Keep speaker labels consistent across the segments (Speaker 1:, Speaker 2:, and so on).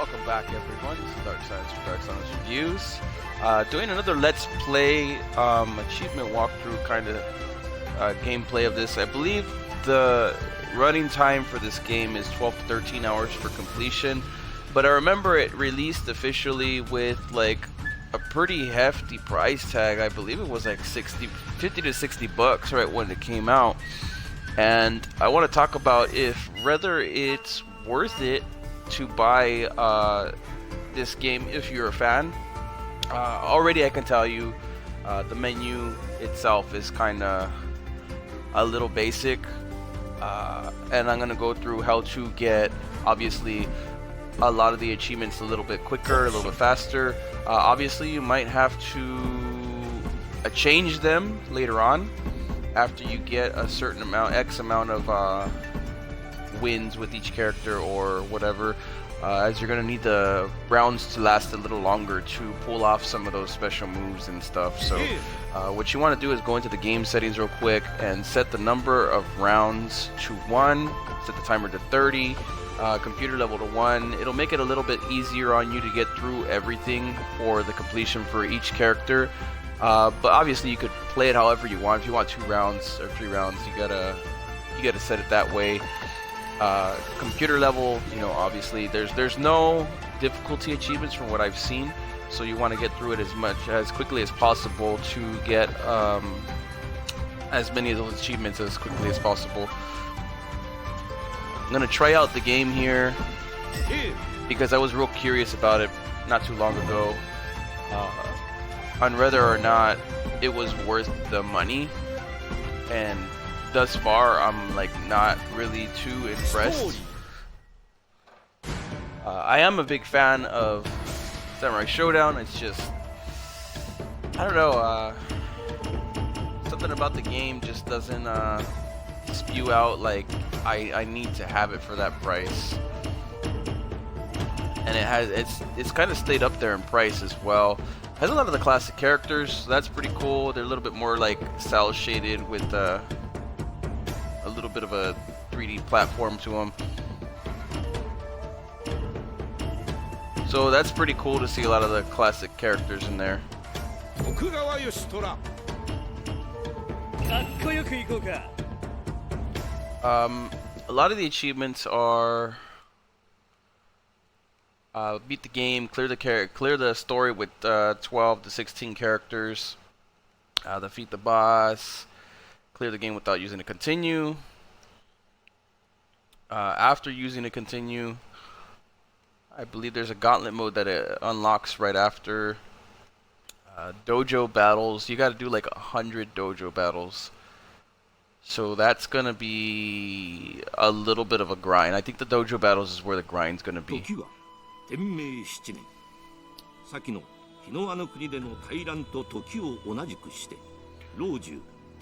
Speaker 1: Welcome back, everyone. This is Dark Science for Dark Science Reviews. Doing another Let's Play achievement walkthrough kind of gameplay of this. I believe the running time for this game is 12 to 13 hours for completion, but I remember it released officially with like a pretty hefty price tag. I believe it was like 50 to 60 bucks right when it came out. And I want to talk about whether it's worth it to buy this game if you're a fan. Already I can tell you the menu itself is kind of a little basic, and I'm gonna go through how to get obviously a lot of the achievements a little bit quicker, a little bit faster. Obviously you might have to change them later on after you get a certain amount, X amount of wins with each character or whatever, as you're gonna need the rounds to last a little longer to pull off some of those special moves and stuff. So what you want to do is go into the game settings real quick and set the number of rounds to 1, set the timer to 30, computer level to 1. It'll make it a little bit easier on you to get through everything for the completion for each character. But obviously you could play it however you want. If you want 2 rounds or 3 rounds, you gotta set it that way. Computer level, you know, obviously there's no difficulty achievements from what I've seen, so you want to get through it as quickly as possible to get as many of those achievements as quickly as possible. I'm gonna try out the game here because I was real curious about it not too long ago, on whether or not it was worth the money, and thus far I'm like not really too impressed. I am a big fan of Samurai Showdown. It's just, I don't know, something about the game just doesn't spew out like I need to have it for that price. And it's kind of stayed up there in price as well. Has a lot of the classic characters, so that's pretty cool. They're a little bit more like cel shaded with a little bit of a 3D platform to them. So that's pretty cool to see a lot of the classic characters in there. A lot of the achievements are beat the game, clear the story with 12 to 16 characters, defeat the boss, clear the game without using a continue. After using a continue, I believe there's a gauntlet mode that it unlocks right after. Dojo battles, you got to do like 100 dojo battles, so that's gonna be a little bit of a grind. I think the dojo battles is where the grind's gonna be.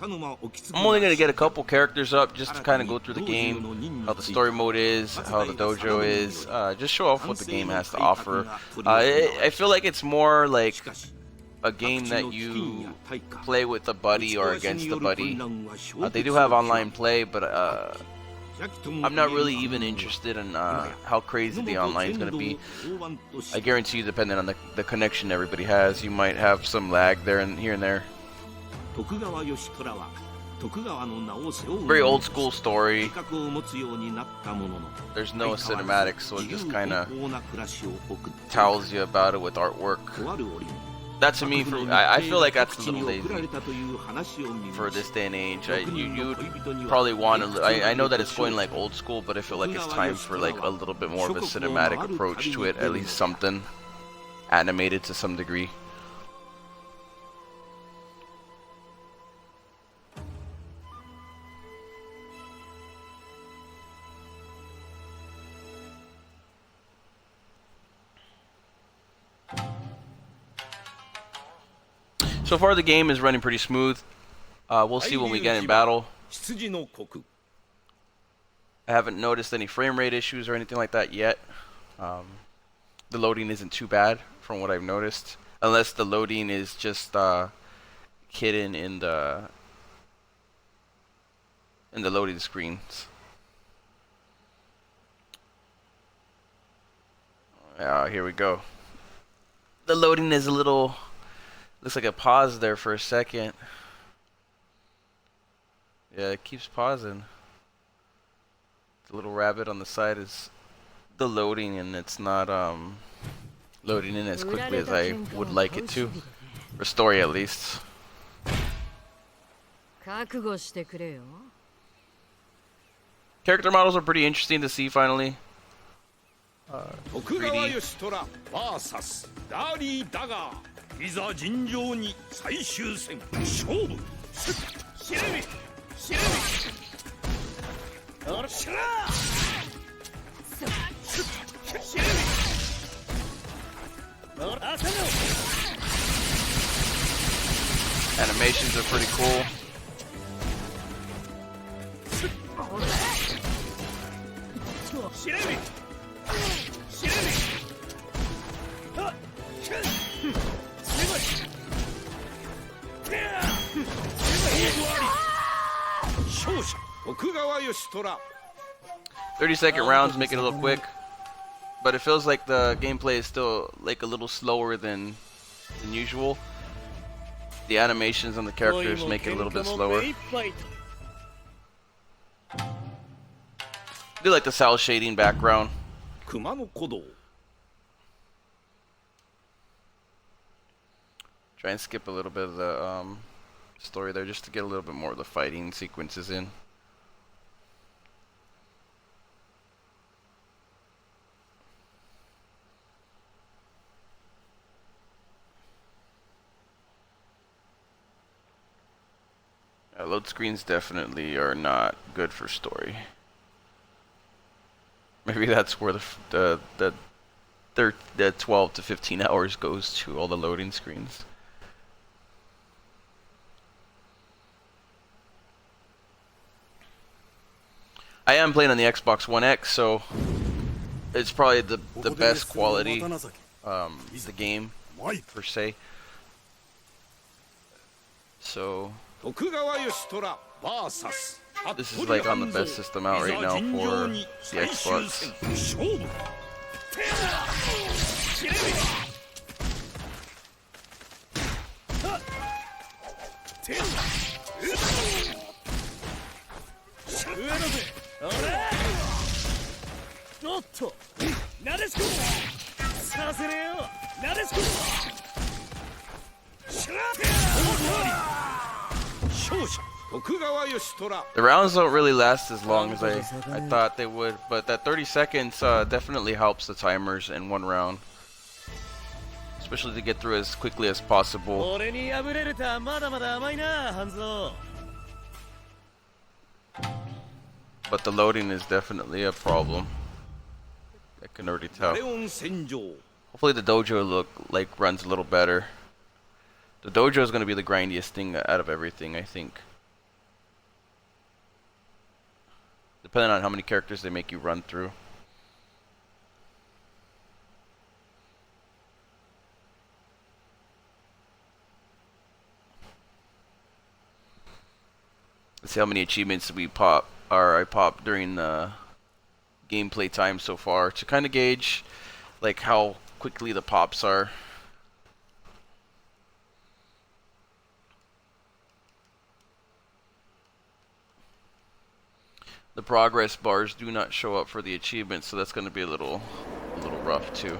Speaker 1: I'm only going to get a couple characters up just to kind of go through the game, how the story mode is, how the dojo is, just show off what the game has to offer. I feel like it's more like a game that you play with a buddy or against a buddy. They do have online play, but I'm not really even interested in how crazy the online is going to be. I guarantee you, depending on the connection everybody has, you might have some lag there and here and there. Very old school story. There's no cinematics, so it just kind of tells you about it with artwork. That to me, I feel like that's a little lazy for this day and age. You would probably want to. I know that it's going like old school, but I feel like it's time for like a little bit more of a cinematic approach to it. At least something animated to some degree. So far the game is running pretty smooth. We'll see when we get in battle. I haven't noticed any frame rate issues or anything like that yet. The loading isn't too bad from what I've noticed, unless the loading is just hidden in the loading screens. Here we go. The loading is a little... Looks like a pause there for a second. Yeah, it keeps pausing. The little rabbit on the side is the loading, and it's not loading in as quickly as I would like it to. For story, at least. Character models are pretty interesting to see finally.
Speaker 2: 徳川義虎 VS ダーリー・ダガーいざ尋常に最終戦勝負しれみしれみおらしらしれみおら朝の
Speaker 1: Animations are pretty cool.
Speaker 2: Showdown.
Speaker 1: 30-second rounds make it a little quick, but it feels like the gameplay is still like a little slower than usual. The animations on the characters make it a little bit slower. I do like the cel shading background. Try and skip a little bit of the story there just to get a little bit more of the fighting sequences in. Load screens definitely are not good for story. Maybe that's where the 12 to 15 hours goes to, all the loading screens. I am playing on the Xbox One X, so it's probably the best quality the game per se. So this is like on the best system out right now for the Xbox. The rounds don't really last as long as I thought they would, but that 30 seconds definitely helps the timers in one round, especially to get through as quickly as possible. But the loading is definitely a problem. I can already tell. Hopefully the dojo runs a little better. The dojo is going to be the grindiest thing out of everything, I think. Depending on how many characters they make you run through. Let's see how many achievements I popped during the gameplay time so far to kind of gauge like how quickly the pops are. The progress bars do not show up for the achievements, so that's going to be a little rough too.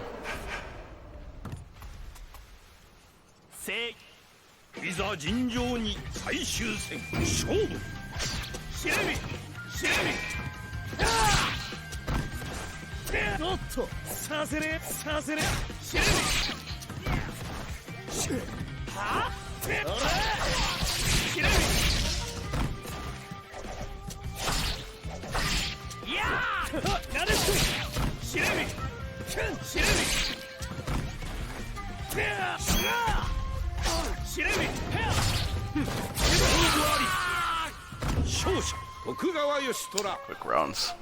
Speaker 1: Quick rounds.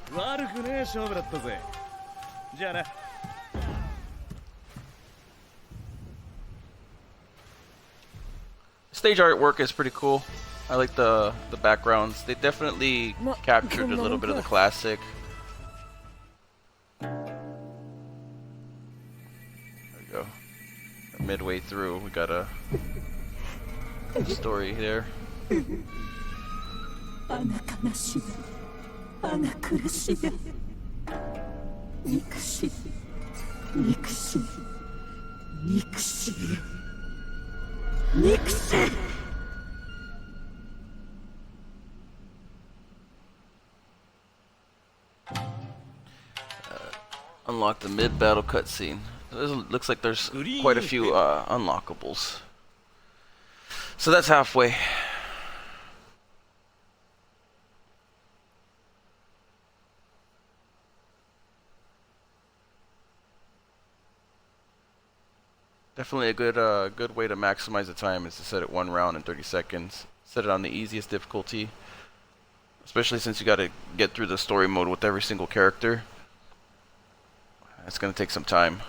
Speaker 1: Stage artwork is pretty cool. I like the backgrounds. They definitely captured a little bit of the classic. midway through. We got a story there.
Speaker 3: あな悲しいあな苦しい憎しい憎しい憎しい憎しい
Speaker 1: Unlock the mid-battle cutscene. Looks like there's quite a few unlockables. So that's halfway. Definitely a good way to maximize the time is to set it 1 round in 30 seconds. Set it on the easiest difficulty, especially since you got to get through the story mode with every single character. It's gonna take some time.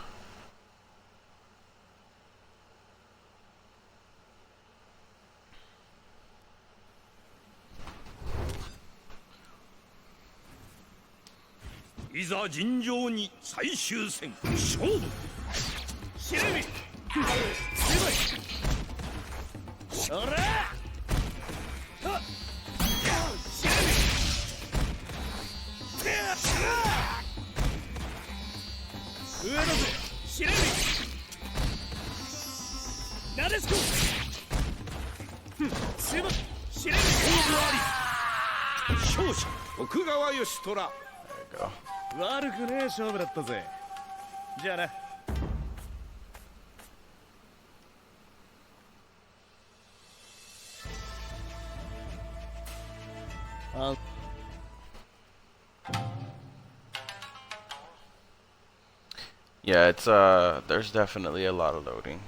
Speaker 1: There you go.
Speaker 4: 悪くねえ勝負だったぜ。じゃあな。
Speaker 1: Yeah, it's there's definitely a lot of loading.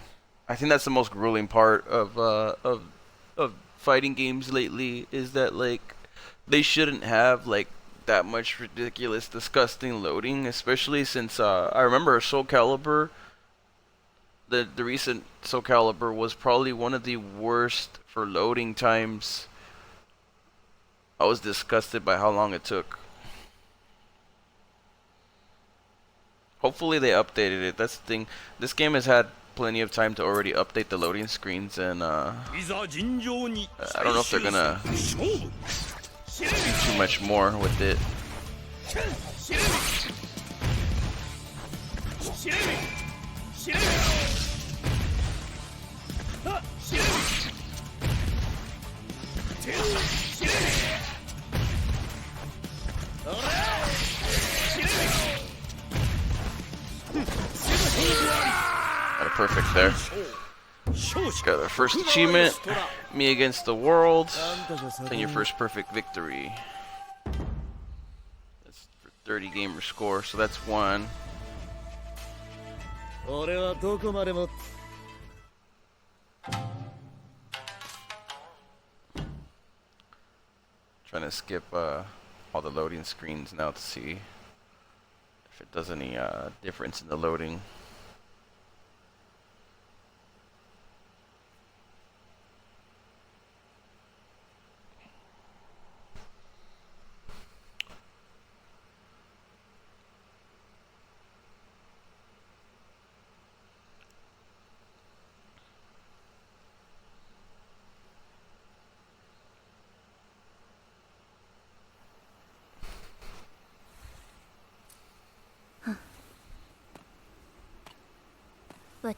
Speaker 1: I think that's the most grueling part of fighting games lately, is that like they shouldn't have like that much ridiculous, disgusting loading, especially since I remember Soul Calibur, the recent Soul Calibur was probably one of the worst for loading times. I was disgusted by how long it took. Hopefully they updated it. That's the thing. This game has had plenty of time to already update the loading screens, and I don't know if they're gonna do too much more with it. Got a perfect there. Got our first achievement. Me against the world. And your first perfect victory. That's 30 gamer score, so that's 1. Trying to skip all the loading screens now to see if it does any difference in the loading.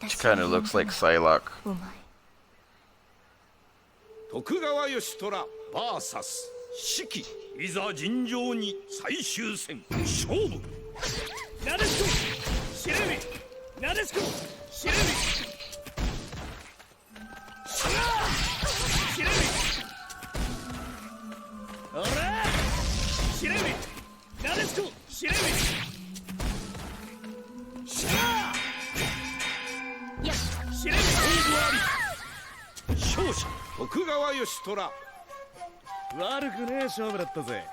Speaker 1: She kind of looks like Psylocke.
Speaker 2: 徳川義虎 VS 四季いざ尋常に最終戦勝負なでしこしれみなでしこしれみしれみおらしれみなでしこしれみしらしれみ勝負あり勝者徳川義虎
Speaker 4: 悪くねえ勝負だったぜ。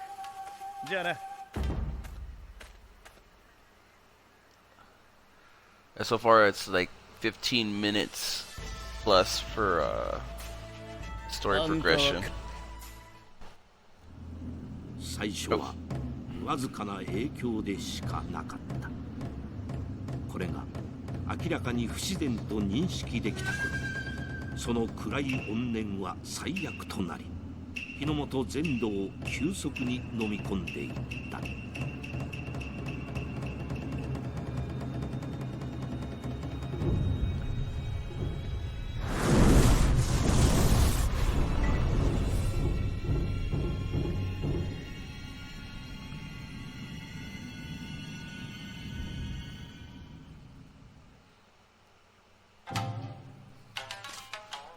Speaker 4: じゃあな。
Speaker 1: So far it's like 15 minutes plus for story progression.
Speaker 2: 最初はわずかな影響でしかなかった。これが明らかに不自然と認識できた頃、その暗い怨念は最悪となり、日の本全土を急速に飲み込んでいった。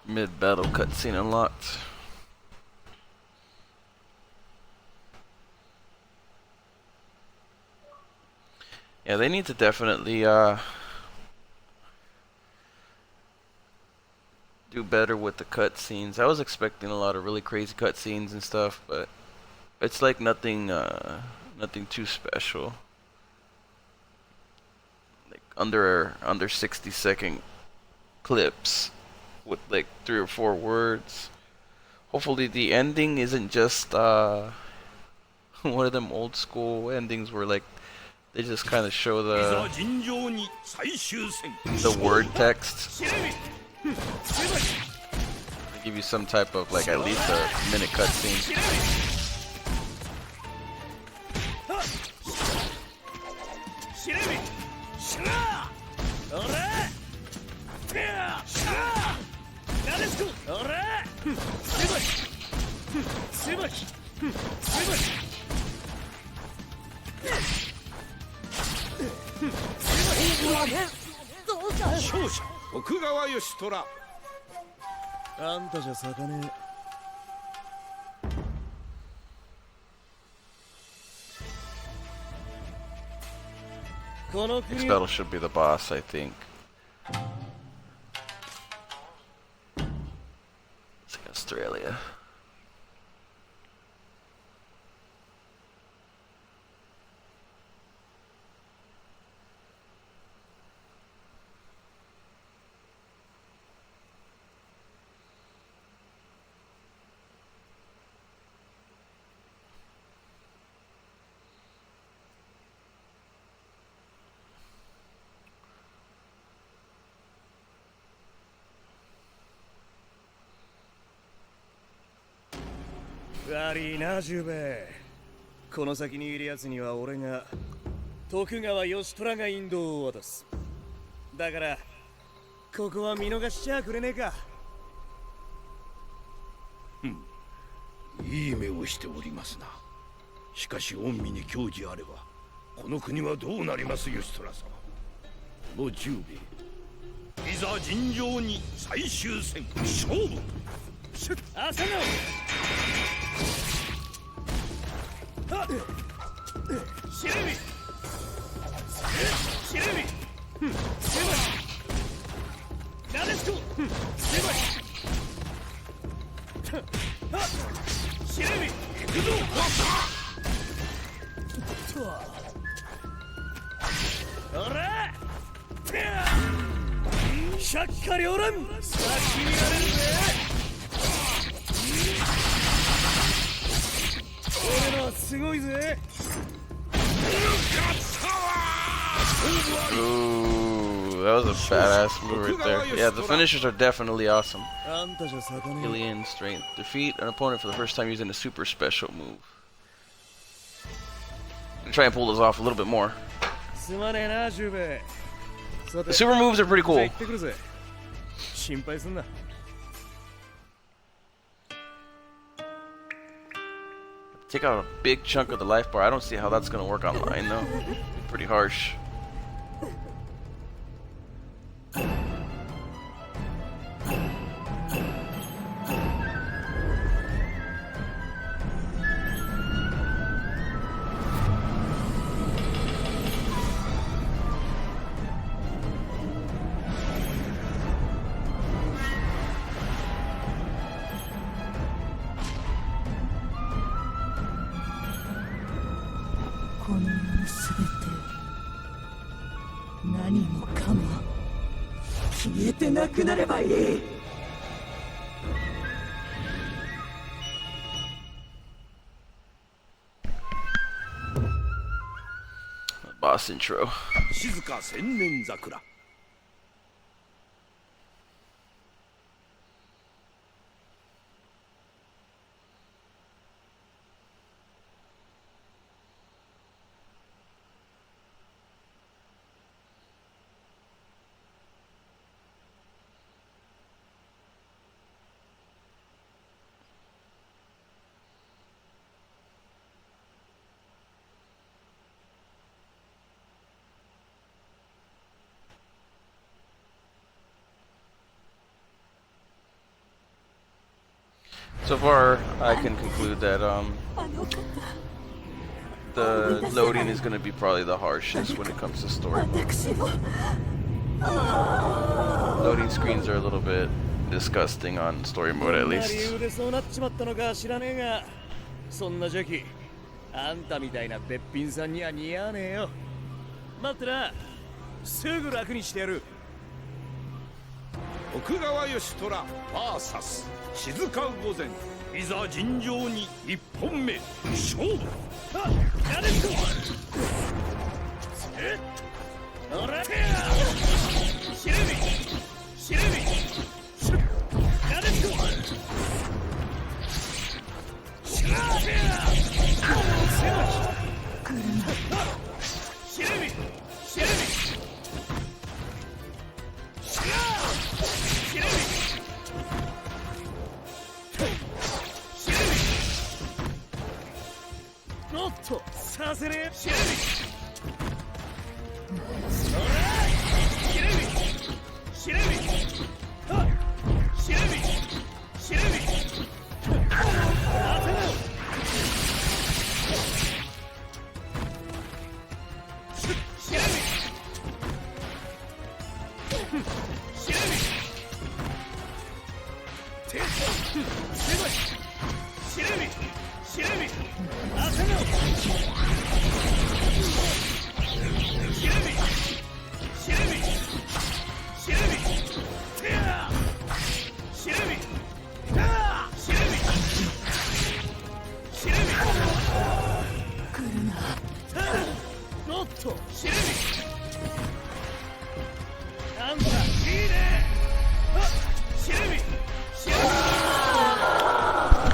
Speaker 1: Mid-battle cutscene unlocked. Yeah, they need to definitely do better with the cutscenes. I was expecting a lot of really crazy cutscenes and stuff, but it's like nothing too special. Like under 60-second clips with like 3 or 4 words. Hopefully the ending isn't just one of them old school endings where like they just kind of show the word text. They give you some type of like at least a minute cutscene. Next battle should be the boss, I think. It's like Australia.
Speaker 4: 悪いな、十兵衛。この先にいるやつには俺が徳川義虎が引導を渡す。だからここは見逃しちゃくれねえか。
Speaker 2: いい目をしておりますな。しかし御身に矜持あればこの国はどうなります義虎様。この十兵衛、いざ尋常に最終戦勝負。
Speaker 4: 朝野シレミシレミなでしこシレミ行くぞ。おらしゃっかりおらん。さあ決められるぜ。俺のはすごいぜ。
Speaker 1: Ooh, that was a badass move right there. Yeah, the finishers are definitely awesome. Alien strength. Defeat an opponent for the first time using a super special move. I'm gonna try and pull this off a little bit more. The super moves are pretty cool. Take out a big chunk of the life bar. I don't see how that's gonna work online though. Pretty harsh. Boss intro.
Speaker 2: 静か千年桜。
Speaker 1: So far, I can conclude that the loading is going to be probably the harshest when it comes to story mode.
Speaker 3: 私を
Speaker 1: Loading screens are a little bit disgusting on story mode, at
Speaker 4: 理
Speaker 1: least.
Speaker 4: 由でそうなっちまったのか知らねえが、そんな邪気あんたみたいなべっぴんさんには似合わねえよ。待ってな、すぐ楽にしてやる。
Speaker 2: 徳川義虎 VS 静御前、いざ尋常に一本目勝負。
Speaker 4: あ、やれっと。おらけや。しれみ、しれみ。やれっと。しらけや。しれみ、しれみ。しら。しれみ。しれみ。おっと、させねえ。しれみ。そら。しれみ。しれみ。はっ。しれみ。しれみ。当てろ。しれみ。しれみ。て。すごい。しれみ。しれみ。当てろ。しれみ。しれみ。しれみ。てや。しれみ。ああ。しれみ。しれみ。
Speaker 3: 来るな。
Speaker 4: おっと、しれみ。なんだ、いいね。あ、しれみ。しれみ。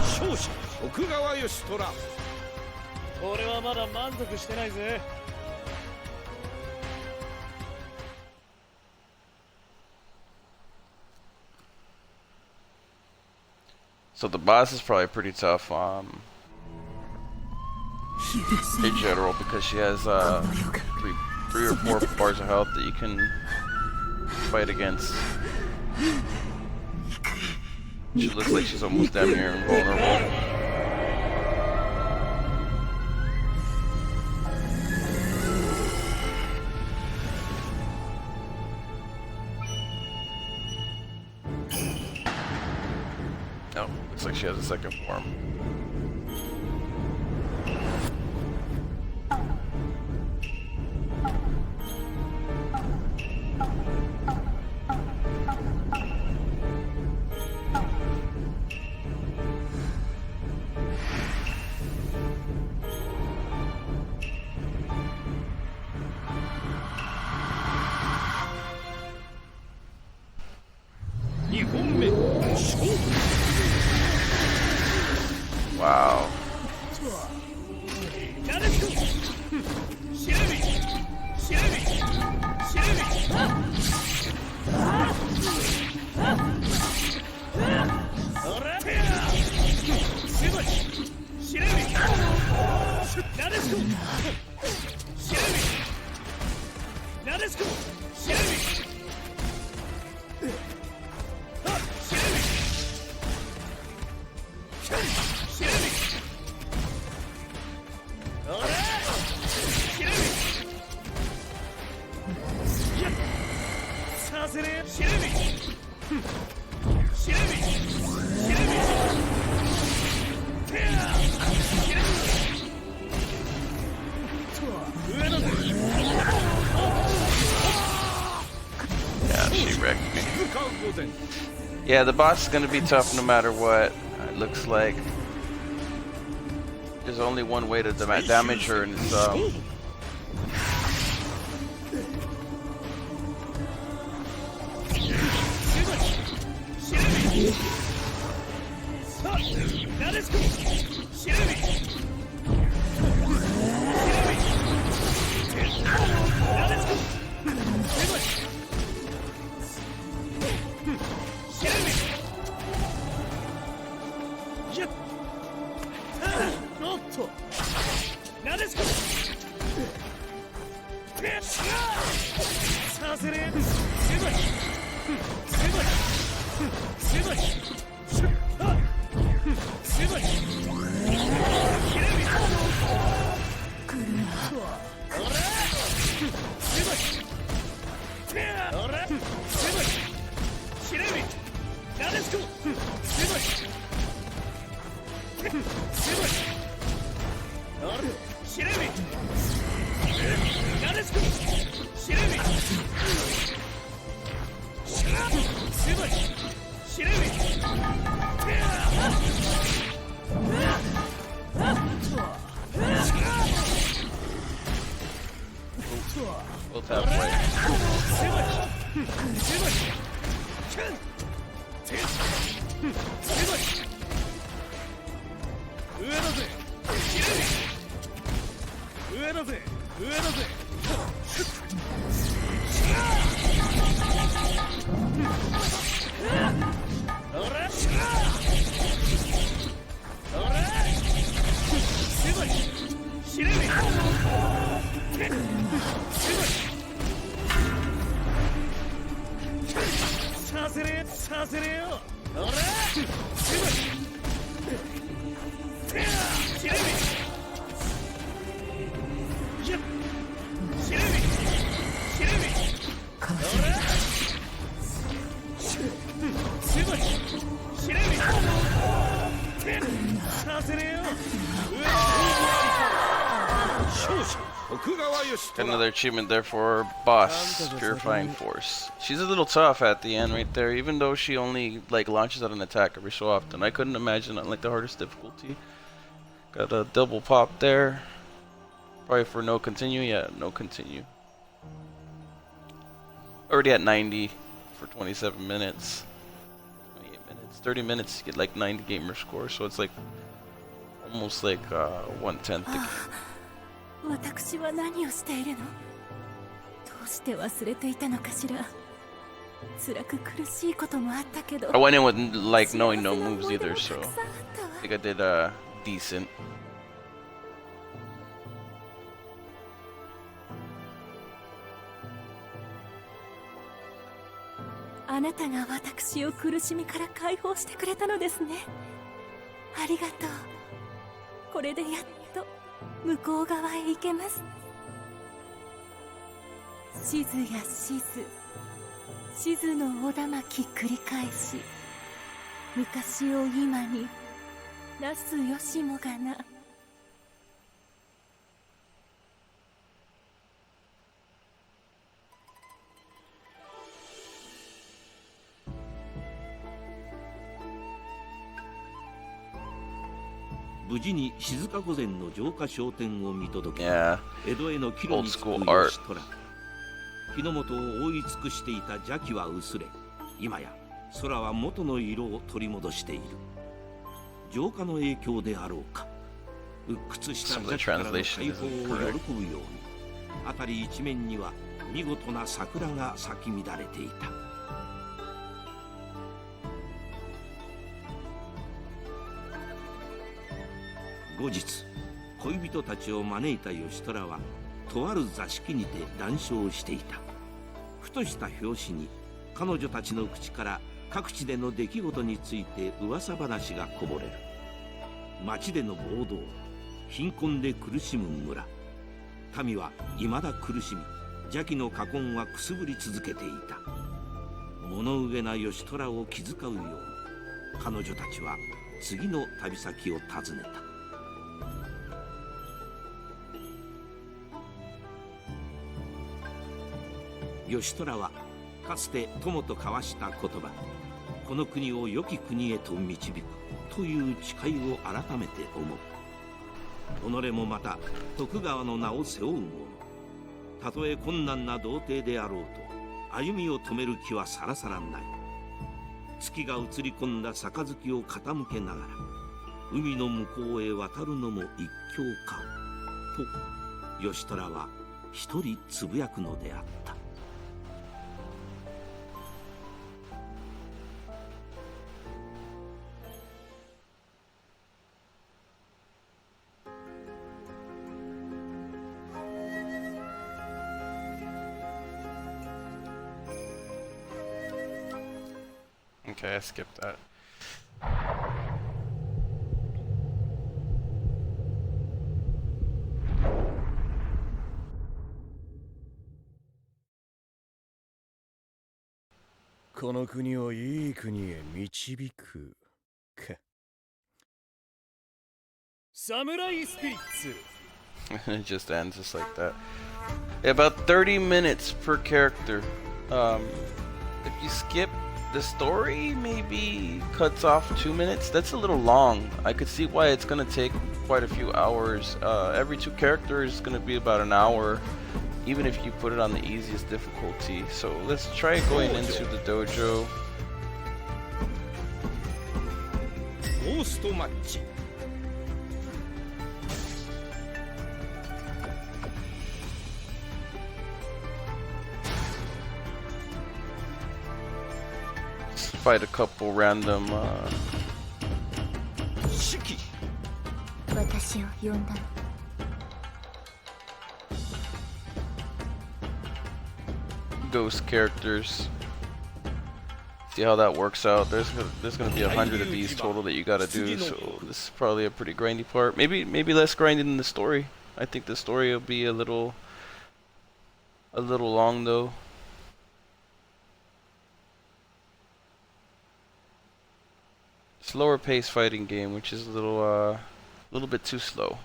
Speaker 2: 勝者徳川義虎。
Speaker 4: 俺はまだ満足してないぜ。
Speaker 1: So the boss is probably pretty tough in general because she has three or four bars of health that you can fight against. She looks like she's almost damn near invulnerable. Oh, looks like she has a second form. Wow. Yeah, she wrecked me. Yeah, the boss is gonna be tough no matter what. It looks like there's only one way to damage her, and it's
Speaker 4: つこ狭い狭いあるシレミなでしこシレミ狭いシレミ
Speaker 1: Both halfway.
Speaker 4: 上だぜ上だぜ上だぜおらおら狭いシレミさせねえよおら狭いシレミやっシレミシレミおら狭いシレミさせねえよ勝者徳川義
Speaker 1: Got another achievement there for boss, Purifying Force. She's a little tough at the end right there, even though she only like launches out an attack every so often. I couldn't imagine on like the hardest difficulty. Got a double pop there. Probably for no continue. Yeah, no continue. Already at 90 for 27 minutes. 28 minutes. 30 minutes to get like 90 gamer score. So it's like almost like 1/10 the game.
Speaker 3: 私は何をしているの？どうして忘れていたのかしら。辛く苦しいこともあったけど。
Speaker 1: I went in with like knowing no moves either, so I think I did decent.
Speaker 3: あなたが私を苦しみから解放してくれたのですね。ありがとう。これでやっと向こう側へ行けます。しずやしず、しずのおだまき繰り返し、昔を今になすよしもがな。
Speaker 2: 無事に静御前の城下商店を見届け、
Speaker 1: Yeah,
Speaker 2: 江戸への帰路
Speaker 1: old
Speaker 2: につく
Speaker 1: school art.
Speaker 2: 義虎。日の本を覆い尽くしていた邪気は薄れ、今や空は元の色を取り戻している。浄化の影響であろうか、鬱屈した邪気からの解放を喜ぶように、辺り一面には見事な桜が咲き乱れていた。後日、恋人たちを招いた義虎はとある座敷にて談笑していた。ふとした拍子に彼女たちの口から各地での出来事について噂話がこぼれる。町での暴動、貧困で苦しむ村、民は未だ苦しみ、邪気の禍根はくすぶり続けていた。物憂げな義虎を気遣うように、彼女たちは次の旅先を訪ねた。義虎はかつて友と交わした言葉、この国を良き国へと導くという誓いを改めて思う。己もまた徳川の名を背負う者、たとえ困難な童貞であろうと歩みを止める気はさらさらない。月が映り込んだ杯を傾けながら海の向こうへ渡るのも一興かと義虎は一人つぶやくのであった。
Speaker 1: Okay, I skipped that.
Speaker 4: この国をいい国へ導くか。サムライスピリッツ。
Speaker 1: And it just ends just like that. Yeah, about 30 minutes per character. If you skip the story, maybe cuts off 2 minutes. That's a little long. I could see why it's gonna take quite a few hours. Every 2 characters is gonna be about an hour, even if you put it on the easiest difficulty. So let's try going into the dojo.
Speaker 2: ゴーストマッチ
Speaker 1: Fight a couple random
Speaker 2: 四季
Speaker 3: 私を呼んだの。
Speaker 1: ghost characters. See how that works out. There's gonna be 100 of these total that you gotta do. So this is probably a pretty grindy part. Maybe less grindy than the story. I think the story will be a little long though. Slower pace fighting game, which is a little bit too slow.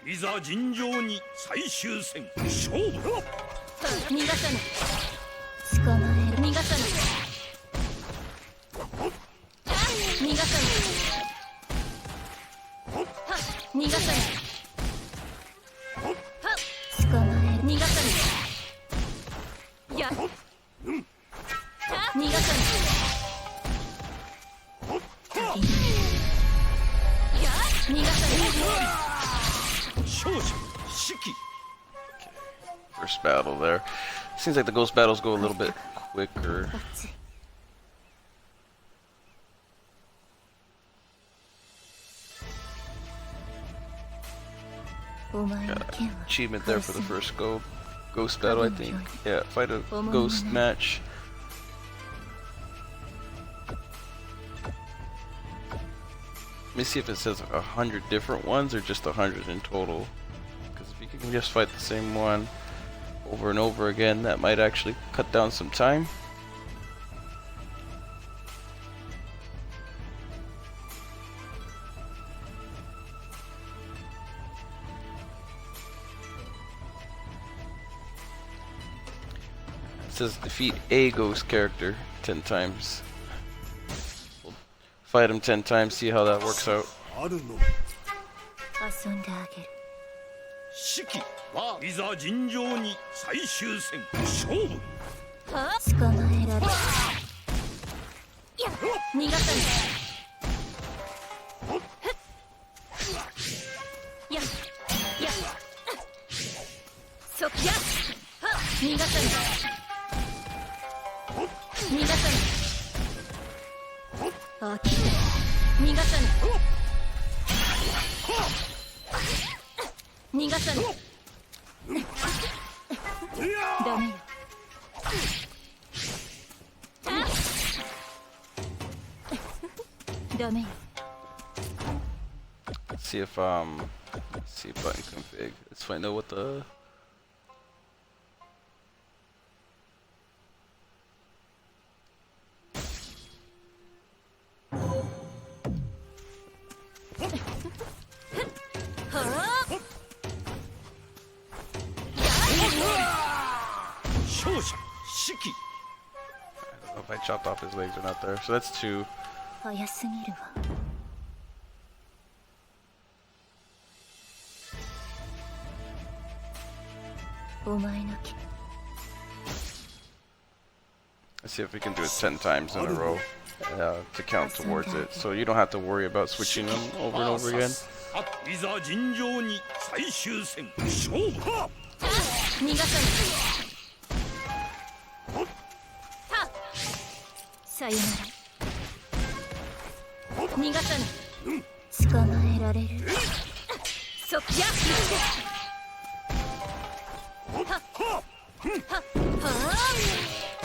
Speaker 2: いざ尋常に最終戦勝負だ。
Speaker 3: 逃がさない。捕まえる。逃がさない。逃がさない。逃がさない。捕まえる。逃がさない。や。逃がさない。逃がさない。
Speaker 1: First battle there. Seems like the ghost battles go a little bit quicker. Yeah, achievement there for the first ghost battle, I think. Yeah, fight a ghost match. Let me see if it says 100 different ones or just 100 in total. Because if you can just fight the same one over and over again, that might actually cut down some time. It says defeat a ghost character 10 times. Fight him 10 times, see how that works out.
Speaker 3: 遊んであげる。
Speaker 2: 四季はいざ尋常に最終戦勝負。
Speaker 3: 捕まえられる。や。逃がさない。や。や。そっや。逃がさない。逃がさない。 逃がさない。逃がさない。ダメよ。ダメよ。
Speaker 1: Let's see if see button config. Let's find out what the I don't know if I chopped off his legs or not there. So that's 2.
Speaker 3: 早すぎるわ。 お前の気。
Speaker 1: Let's see if we can do it 10 times in a row to count towards it. So you don't have to worry about switching them over and over again.
Speaker 2: いざ尋常に最終戦勝負だ。
Speaker 3: 逃がさない。さよなら。逃がさない。捕まえられる。そっや。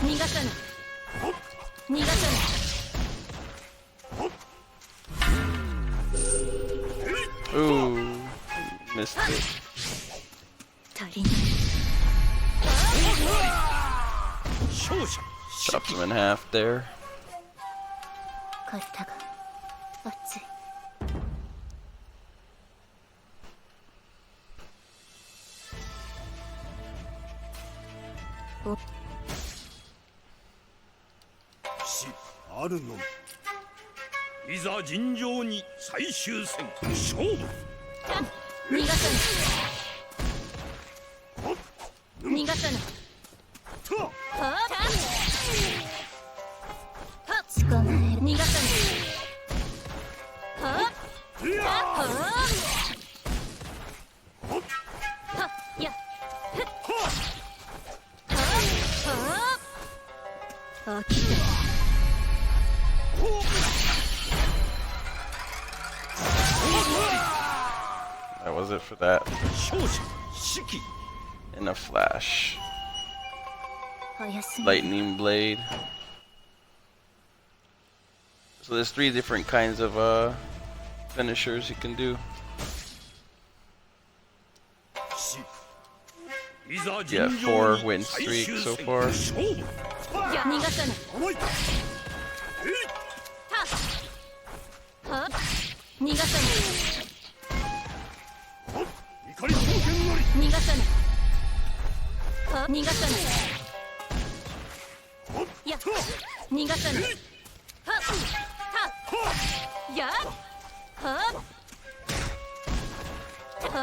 Speaker 3: 逃がさない。逃がさない。
Speaker 1: Ooh, Missed it.
Speaker 3: 足りない
Speaker 2: 勝者
Speaker 1: Chops him in half there.
Speaker 3: 体が熱い
Speaker 2: しあるのみいざ尋常に最終戦勝負
Speaker 3: 逃がさぬ逃がさぬはあ捕まえる逃がさぬはあはあはやふっはあ飽きた
Speaker 1: That was it for that.
Speaker 2: 勝者士気
Speaker 1: In a flash.
Speaker 3: 早すぎ
Speaker 1: Lightning blade. So there's 3 different kinds of finishers you can do.
Speaker 2: いざ
Speaker 1: Yeah,
Speaker 2: 尋常
Speaker 1: 4 win
Speaker 2: に最
Speaker 1: streak
Speaker 2: 終
Speaker 1: so
Speaker 2: 戦
Speaker 1: far.
Speaker 2: 勝負
Speaker 3: や逃がさぬ
Speaker 2: 甘い
Speaker 3: は逃がさ
Speaker 2: 怒り冒険なり
Speaker 3: ぬ逃がさぬは逃がさぬや逃がさぬははやはは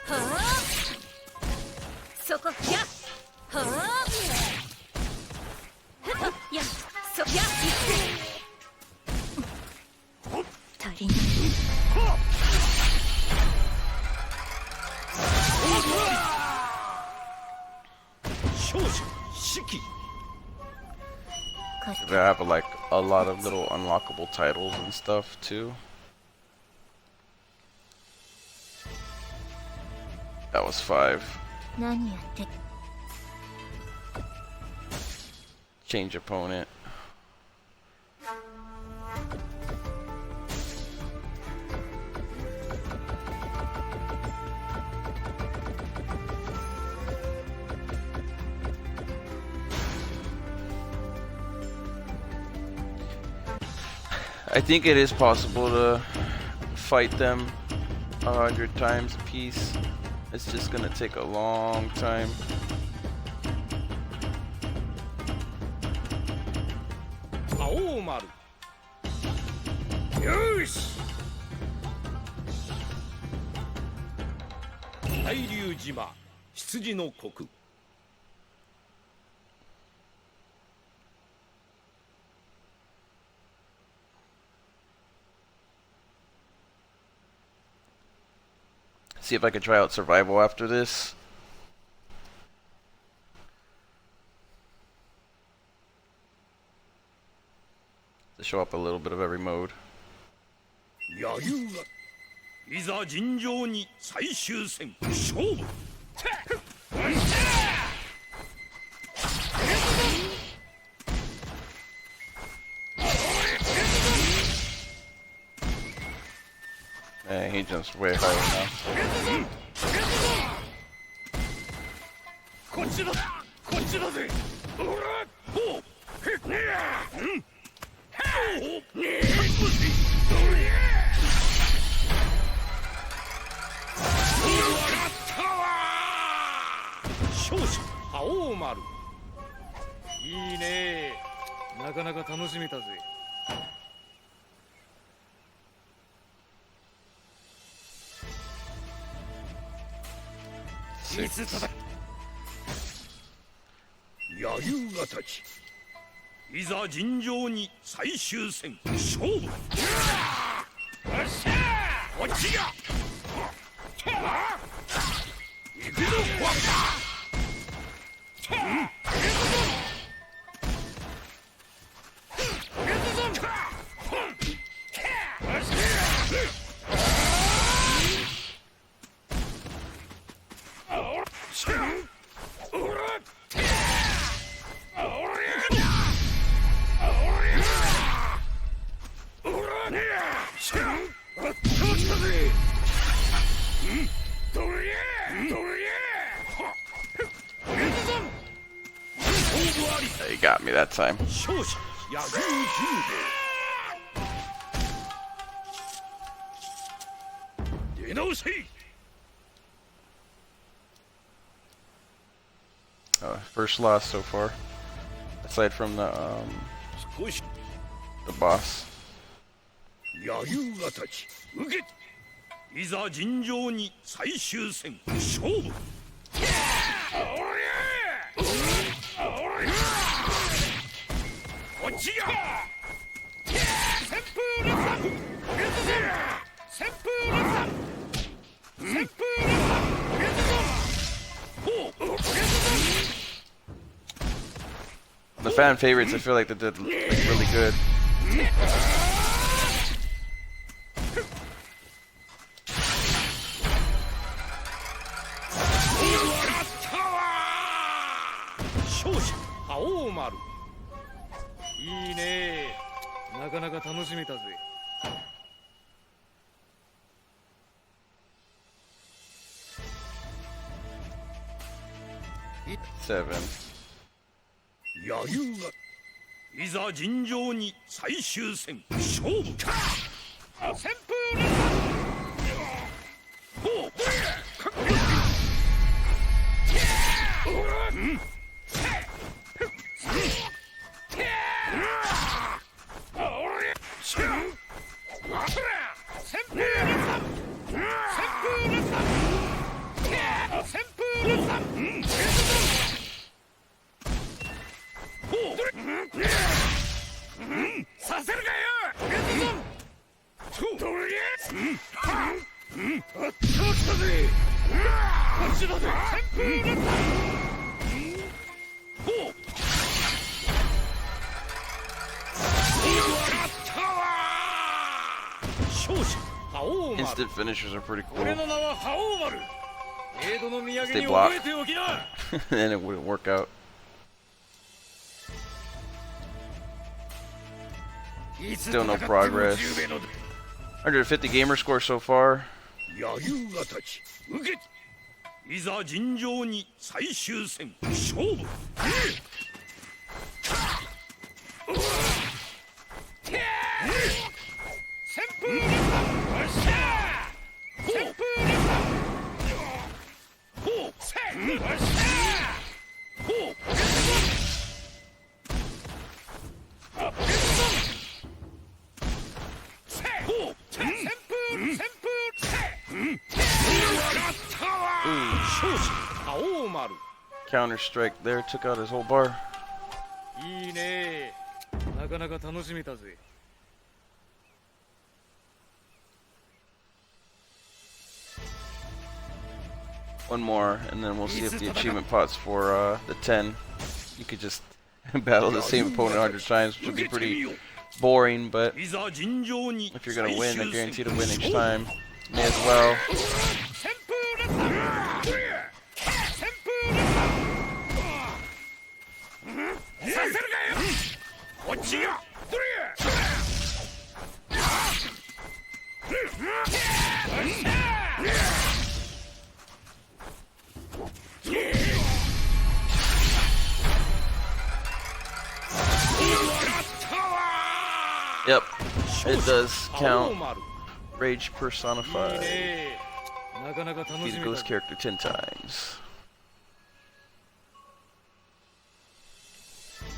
Speaker 3: はそこやはやそや足りない
Speaker 2: 勝者士気
Speaker 1: They have like a lot of little unlockable titles and stuff too. That was 5.
Speaker 3: 何やって
Speaker 1: Change opponent. I think it is possible to fight them 100 times a piece. It's just gonna take a long time.
Speaker 2: Ao Maru よし大龍島羊の国
Speaker 1: See if I can try out survival after this. To show up a little bit of every mode.
Speaker 2: 野遊がいざ尋常に最終戦勝負
Speaker 1: Man, he jumps way higher now.
Speaker 2: こっちだこっちだぜほらほうへっねやうんへっねや勝者青丸
Speaker 4: いいねなかなか楽しめたぜ
Speaker 1: 6.
Speaker 2: 野遊がたちいざ尋常に最終戦勝負よっしゃこっちが行くぞワン
Speaker 1: got me that time.
Speaker 2: 勝者野球ヒュー出直せ。
Speaker 1: First loss so far, aside from the
Speaker 2: 少し
Speaker 1: boss.
Speaker 2: 野球が立ち受け。いざ尋常に最終戦勝負。こっちや。旋風列弾。旋風列弾。旋風列弾。列弾。ほう。
Speaker 1: The fan favorites, I feel like they did like, really good. Seven.
Speaker 2: 野球がいざ尋常に最終戦勝負か。旋風列弾。ほう。かっこいい。させるかよ。とりあえずあったぜ。こっちだぜ。旋風列弾。ほう。
Speaker 1: Instant finishers are pretty cool.
Speaker 2: 俺の名は覇王丸。江戸の土産
Speaker 1: They
Speaker 2: に
Speaker 1: block.
Speaker 2: 覚えておきな。
Speaker 1: And it wouldn't work out.
Speaker 2: いつ
Speaker 1: Still no
Speaker 2: 戦っても
Speaker 1: progress.
Speaker 2: 十兵衛の
Speaker 1: 150 gamer score so far.
Speaker 2: 野球が立ち受け。いざ尋常に最終戦勝負。旋風列弾。おっしゃー。旋風列弾。ほう。せっ。おっしゃー。ほう。あ、せっ。ほう。旋風。旋風。せっ。勝者覇王丸。
Speaker 1: Counter strike there, took out his whole bar.
Speaker 4: いいね。なかなか楽しめたぜ。
Speaker 1: One more, and then we'll see if the achievement pots for the 10. You could just battle the same opponent 100 times, which would be pretty boring, but if you're gonna win, I guarantee to win each time. May as well. 'Yep, it does count. Rage personified. Defeat a ghost character 10 times.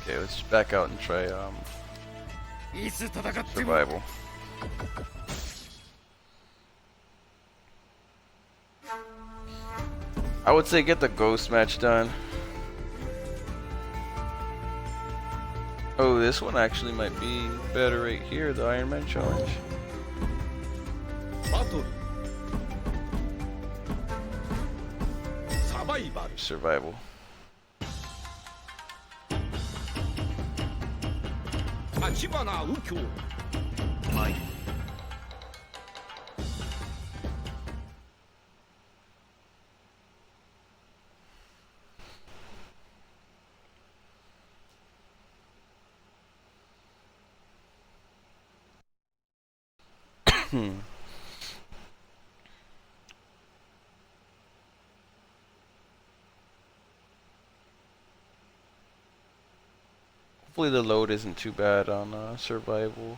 Speaker 1: Okay, let's back out and try survival. I would say get the ghost match done. Oh, this one actually might be better right here, the Iron Man challenge. Survival. hopefully the load isn't too bad on survival.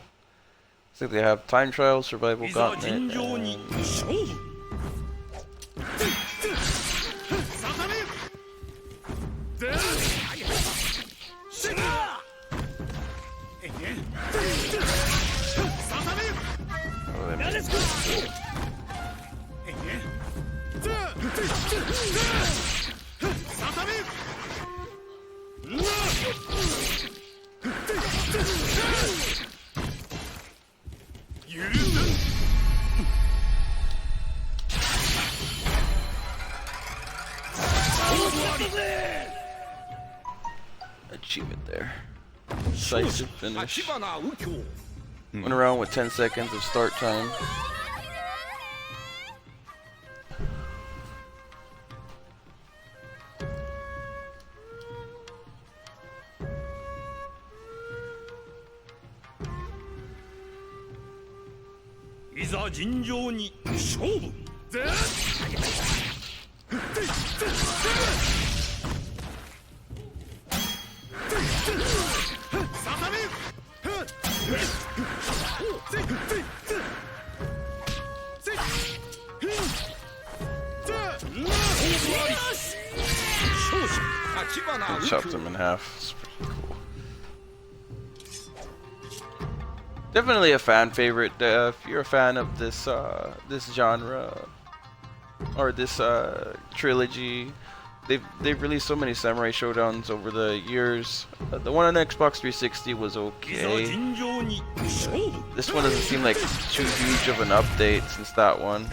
Speaker 1: I think they have time trial, survival gauntlet, and... Oh, that makes sense. Achievement there. Decisive finish. Went around with 10 seconds of start time. Chopped him in half. It's pretty cool. Definitely a fan favorite. If you're a fan of this this genre or this trilogy, they've released so many Samurai Showdowns over the years. The one on Xbox 360 was okay. This one doesn't seem like too huge of an update since that one.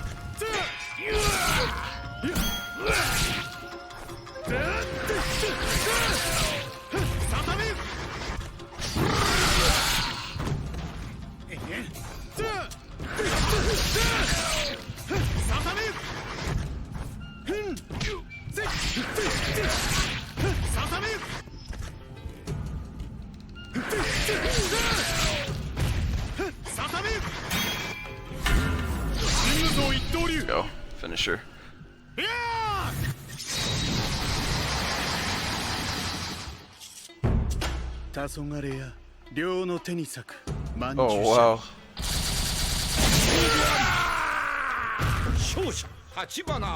Speaker 1: Go, finisher. Oh wow.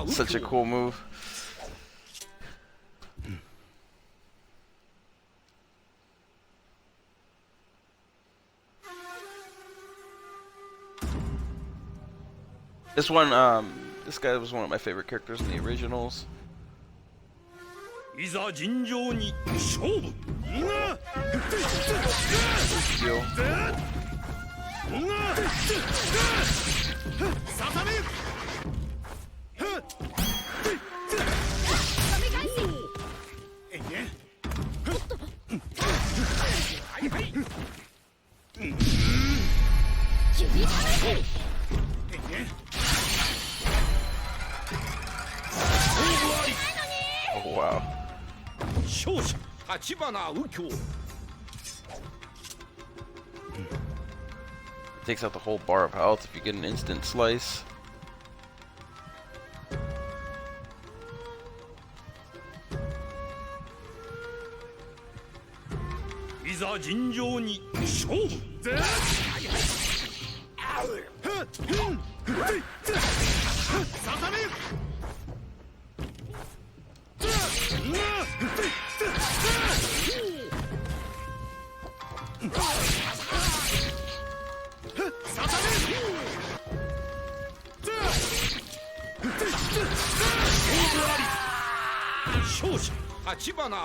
Speaker 1: Such a cool move. This one, this guy was one of my favorite characters in the originals. Deal. Oh wow. Takes out the whole bar of health if you get an instant slice.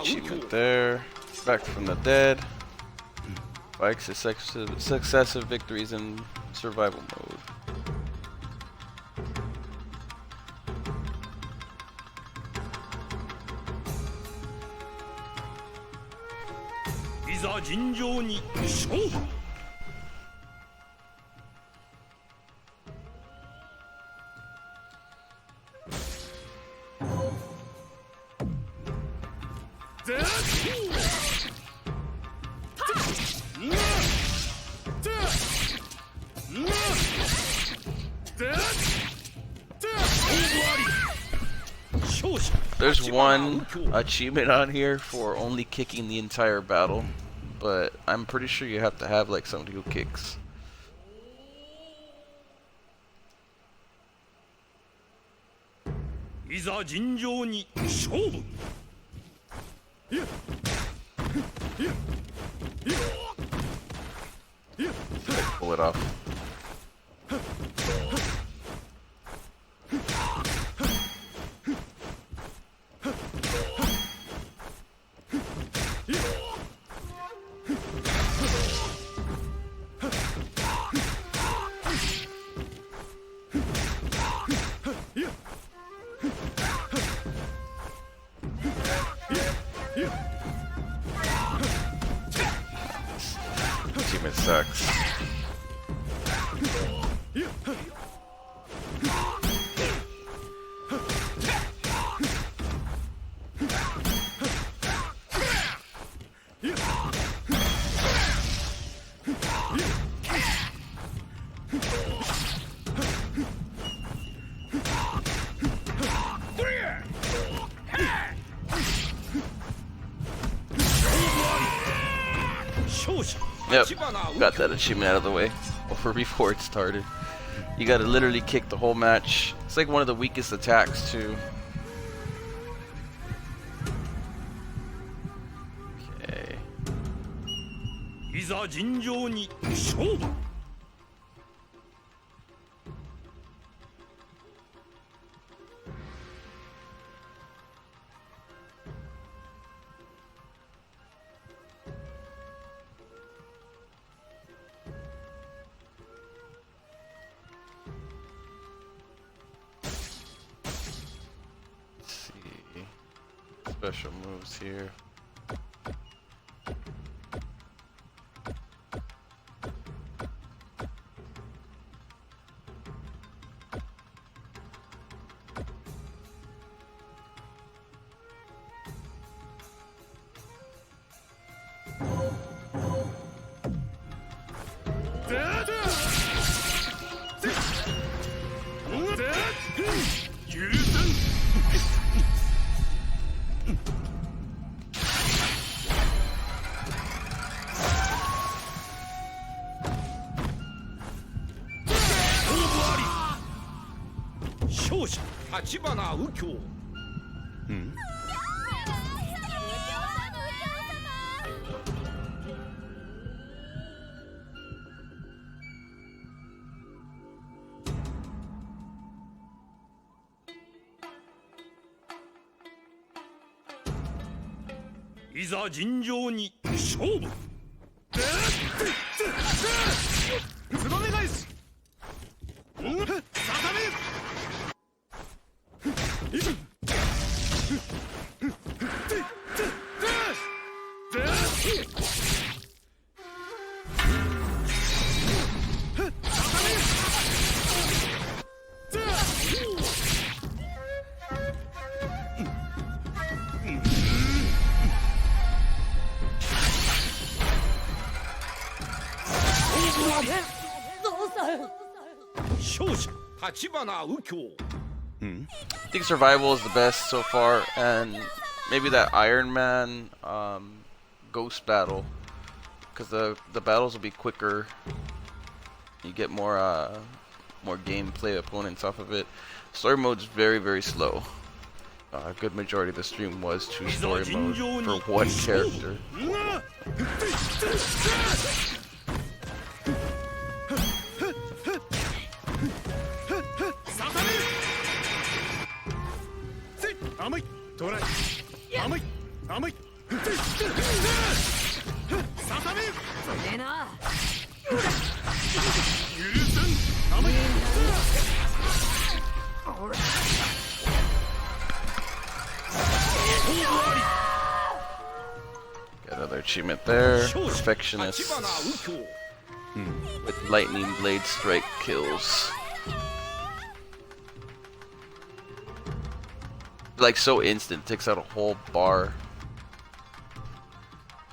Speaker 1: Achievement there. Back from the dead. Bikes successive victories in survival mode. There's one achievement on here for only kicking the entire battle. but I'm pretty sure you have to have like somebody who kicks.
Speaker 2: いざ尋常に勝負
Speaker 1: Pull it off. Teammate sucks. Yep, got that achievement out of the way before it started. You gotta literally kick the whole match. It's like one of the weakest attacks too. Okay.
Speaker 2: いざ尋常に勝負
Speaker 1: Special moves here. Hmm.
Speaker 2: いざ尋常に勝負
Speaker 1: I think survival is the best so far, and maybe that Iron Man ghost battle, because the battles will be quicker. You get more gameplay opponents off of it. Story mode's very slow. A good majority of the stream was to story mode for one character. Got another achievement there. Perfectionist with lightning blade strike kills. Like so instant, takes out a whole bar.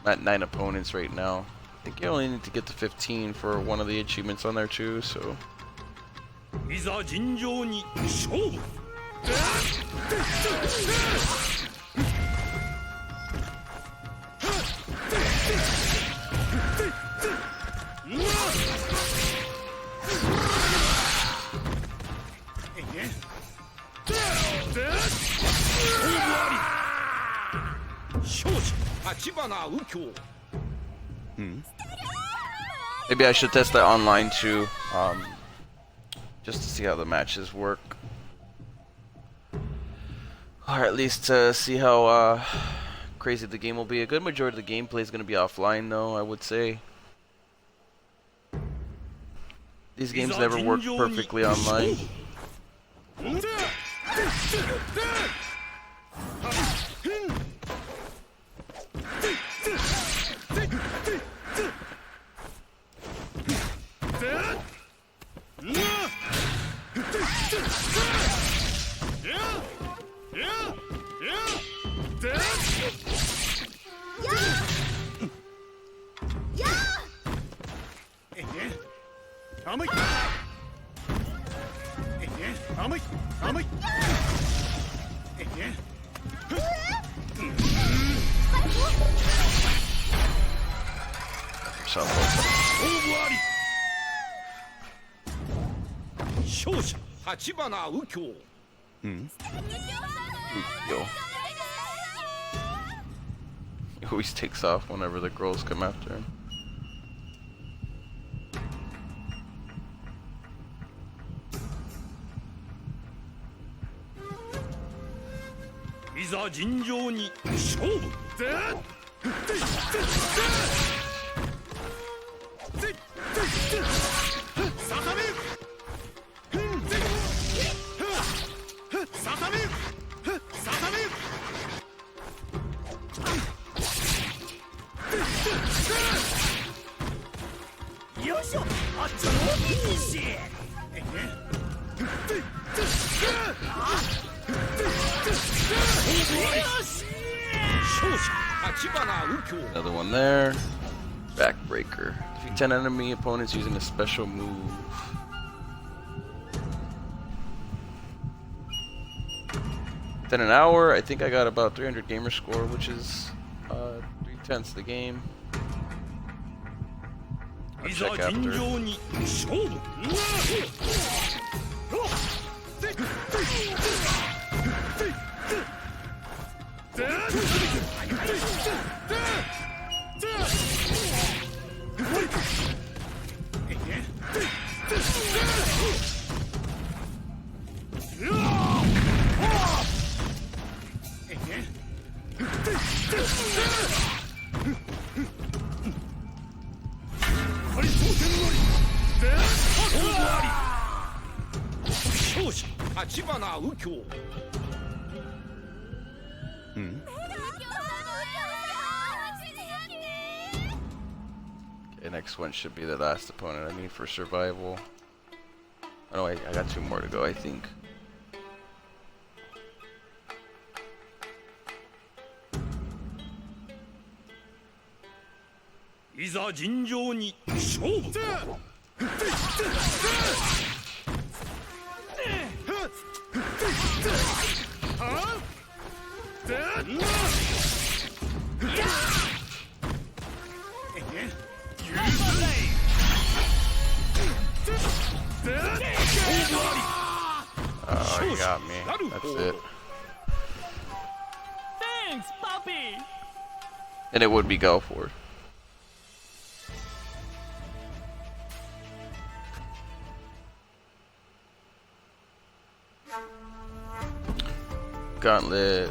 Speaker 1: I'm at 9 opponents right now. I think you only need to get to 15 for one of the achievements on there too, so.
Speaker 2: いざ尋常に勝負
Speaker 1: Nice. Maybe I should test that online too, just to see how the matches work, or at least to see how crazy the game will be. A good majority of the gameplay is going to be offline, though, I would say. These games never work perfectly online. He always takes off whenever the girls come after him. Another one there. Backbreaker. Defeat 10 enemy opponents using a special move. Within an hour, I think I got about 300 gamer score, which is 3/10 of the game. I'll check after. Okay, next one should be the last opponent. I mean, for survival. Oh no, I got 2 more to go, I think. Oh, you got me. That's it.
Speaker 2: Thanks, puppy.
Speaker 1: And it would be go for it. Gauntlet.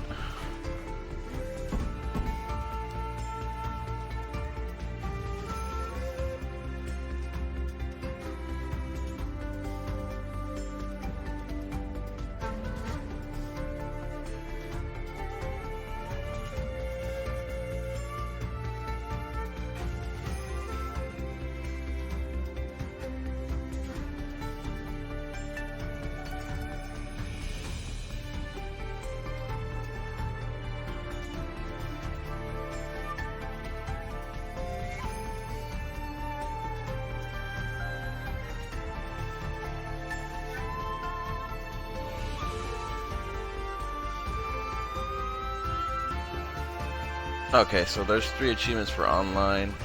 Speaker 1: Okay, so there's 3 achievements for online.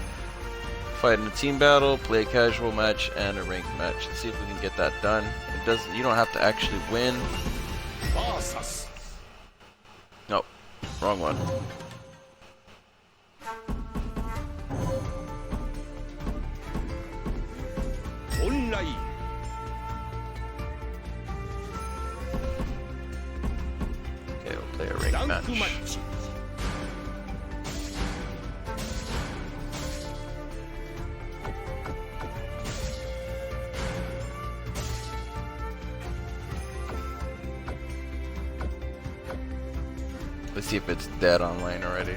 Speaker 1: Fight in a team battle, play a casual match, and a ranked match. Let's see if we can get that done. doesn't. You don't have to actually win.
Speaker 2: バーサス
Speaker 1: Nope, wrong one.
Speaker 2: オンライン
Speaker 1: Okay, we'll play a
Speaker 2: ラ
Speaker 1: ring
Speaker 2: ンクマ
Speaker 1: match.
Speaker 2: ッチ
Speaker 1: Let's see if it's dead online already.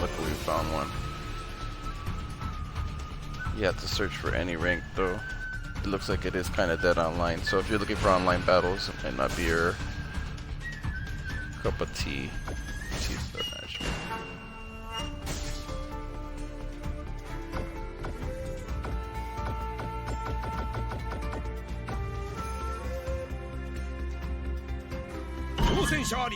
Speaker 1: Luckily we found one. You have to search for any rank though. It looks like it is kind of dead online, so if you're looking for online battles, it might not be your cup of tea. Tea star match.
Speaker 2: 挑戦者あり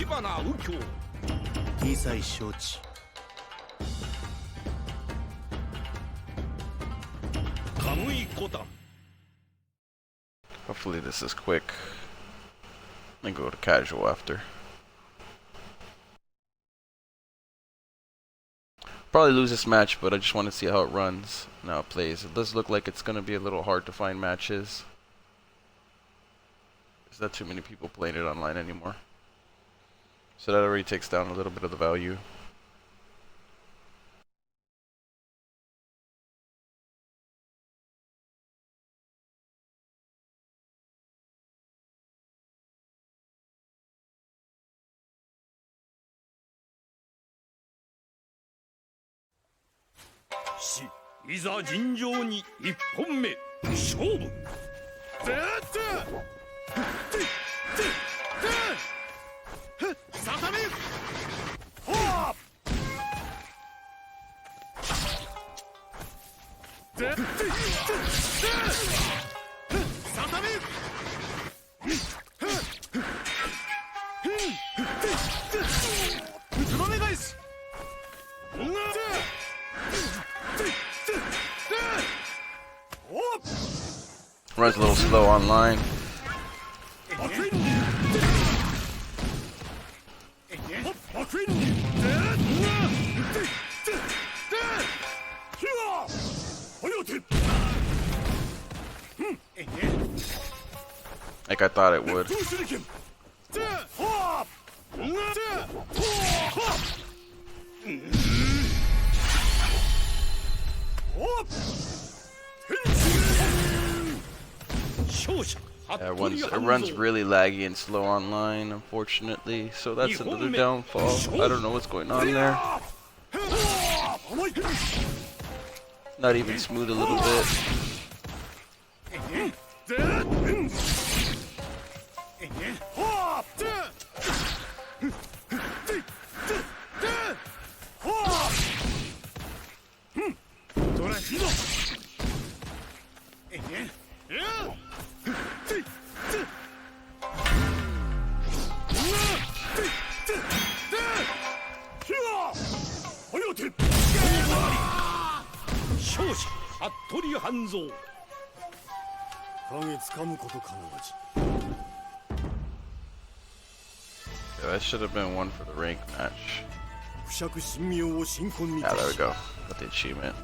Speaker 2: 立花右京
Speaker 4: T 祭承知
Speaker 2: 神井五段
Speaker 1: Hopefully this is quick. And go to casual after. Probably lose this match, but I just want to see how it runs and how it plays. It does look like it's going to be a little hard to find matches. There's not too many people playing it online anymore. So that already takes down a little bit of the value.
Speaker 2: しいざ尋常に一本目勝負さためほーさためつばめ返し
Speaker 1: Runs a little slow online. Like I thought it would. It runs really laggy and slow online, unfortunately, so that's another downfall. I don't know what's going on there. Not even smooth a little bit.
Speaker 2: Showdown.
Speaker 4: 影つかむことかなわじ
Speaker 1: Yeah, that should have been one for the rank match.
Speaker 2: 不釈神妙を新婚に
Speaker 1: Yeah,
Speaker 2: 徹
Speaker 1: there we
Speaker 2: し
Speaker 1: go. Got the achievement.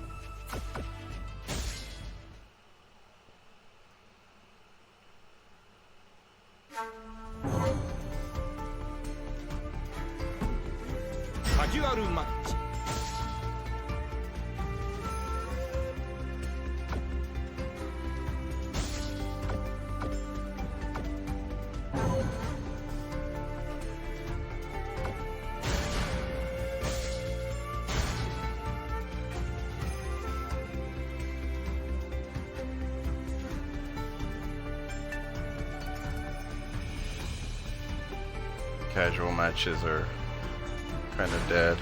Speaker 2: カジュアルマッチ
Speaker 1: Casual matches are kind of dead.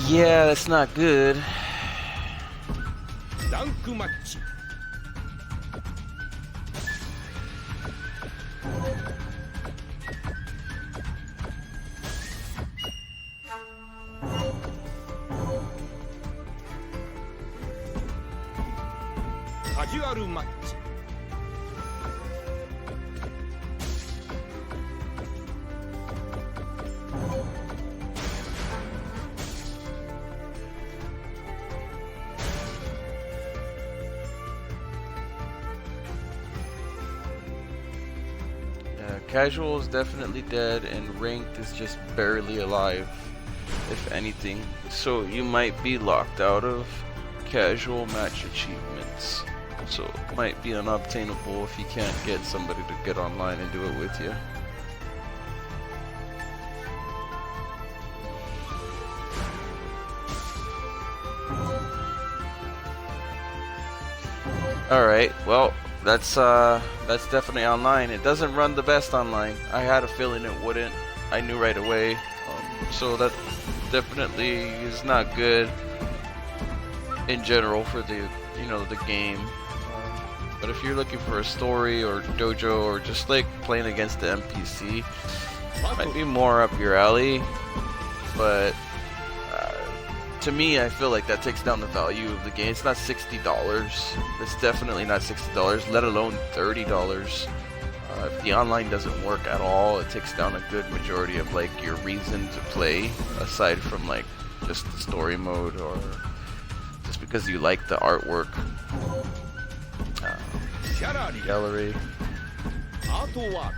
Speaker 1: Yeah, that's not good.
Speaker 2: ランクマッチ カジュアルマッチ
Speaker 1: Casual is definitely dead, and ranked is just barely alive, if anything. So you might be locked out of casual match achievements. So it might be unobtainable if you can't get somebody to get online and do it with you. Alright, well, that's definitely online. It doesn't run the best online. I had a feeling it wouldn't. I knew right away. So that definitely is not good in general for the the game. But if you're looking for a story or dojo or just like playing against the NPC, might be more up your alley. But to me, I feel like that takes down the value of the game. It's not $60. It's definitely not $60, let alone $30. If the online doesn't work at all, it takes down a good majority of like your reason to play, aside from like just the story mode or just because you like the artwork. Gallery.
Speaker 2: アートワーク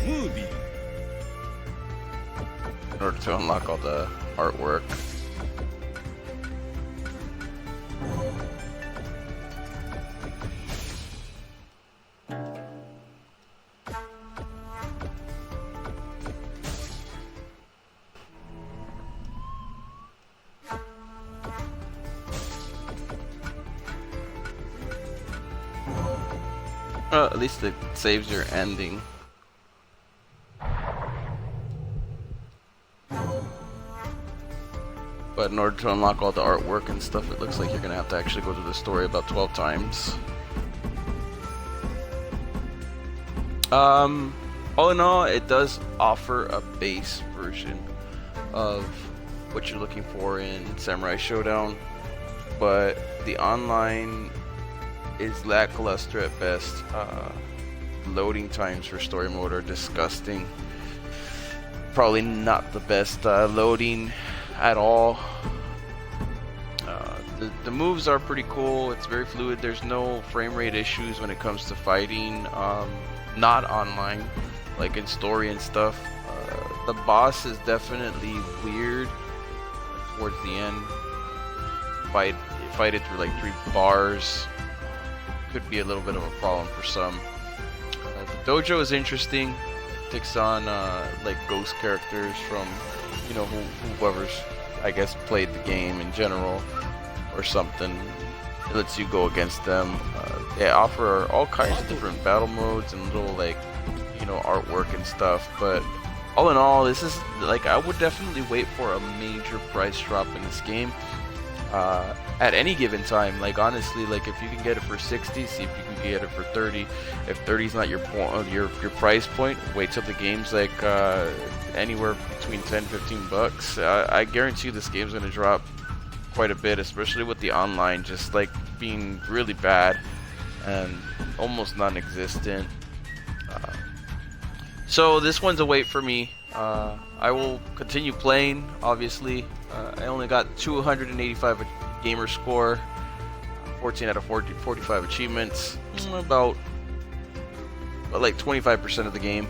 Speaker 2: ムービー
Speaker 1: In order to unlock all the artwork. At least it saves your ending. But in order to unlock all the artwork and stuff, it looks like you're gonna have to actually go through the story about 12 times. All in all, it does offer a base version of what you're looking for in Samurai Showdown, but the online is lackluster at best. Loading times for story mode are disgusting. probably not the best loading at all. The moves are pretty cool. It's very fluid. There's no frame rate issues when it comes to fighting. Not online, like in story and stuff. The boss is definitely weird towards the end. Fight it through like 3 bars. Could be a little bit of a problem for some. The dojo is interesting. Takes on like ghost characters from, you know, whoever's, I guess, played the game in general or something. It lets you go against them. They offer all kinds of different battle modes and little, like, you know, artwork and stuff. But all in all, this is like, I would definitely wait for a major price drop in this game at any given time. Like, honestly, like, if you can get it for 60, see if you can get it for 30. If 30 is not your price point, wait till the game's like anywhere between 10-15 bucks. I guarantee you this game's gonna drop quite a bit, especially with the online just like being really bad and almost non-existent. So this one's a wait for me. I will continue playing, obviously. I only got 285 gamer score, 14 out of 45 achievements, about like 25% of the game,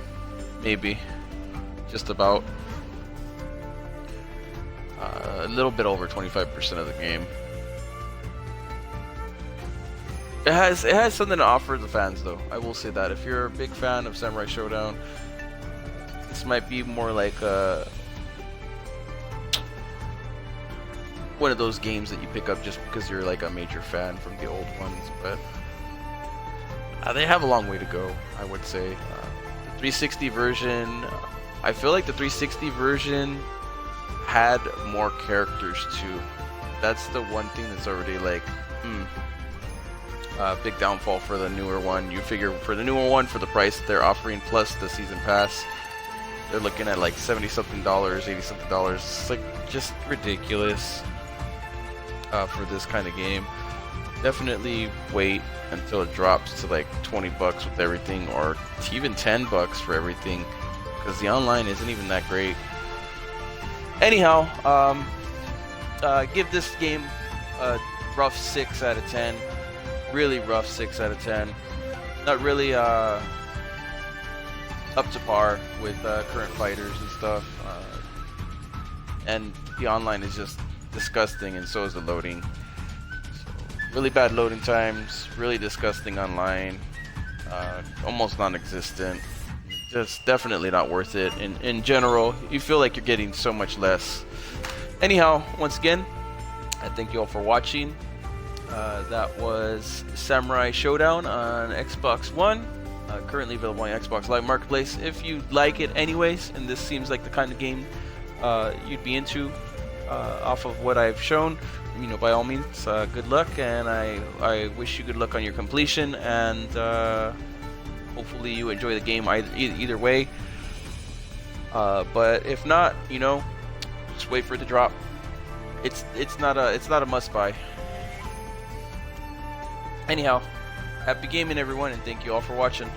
Speaker 1: maybe, just about. A little bit over 25% of the game. It has something to offer the fans, though. I will say that if you're a big fan of Samurai Showdown, this might be more like one of those games that you pick up just because you're like a major fan from the old ones. But they have a long way to go, I would say. The 360 version, I feel like the 360 version had more characters too. That's the one thing that's already like big downfall for the newer one. You figure for the newer one, for the price that they're offering plus the season pass, they're looking at like $70 something, $80 something. It's like just ridiculous for this kind of game. Definitely wait until it drops to like 20 bucks with everything, or even 10 bucks for everything, because the online isn't even that great. Anyhow, give this game a rough 6 out of 10. Really rough 6 out of 10. Not really up to par with current fighters and stuff. And the online is just disgusting, and so is the loading. So, really bad loading times, really disgusting online, almost non-existent. Just definitely not worth it. In general, you feel like you're getting so much less. Anyhow, once again, I thank you all for watching. That was Samurai Showdown on Xbox One, currently available on Xbox Live Marketplace. If you like it anyways, and this seems like the kind of game you'd be into off of what I've shown, you know, by all means, good luck, and I wish you good luck on your completion, and hopefully you enjoy the game either way. But if not, you know, just wait for it to drop. It's not a must buy. Anyhow, happy gaming everyone, and thank you all for watching.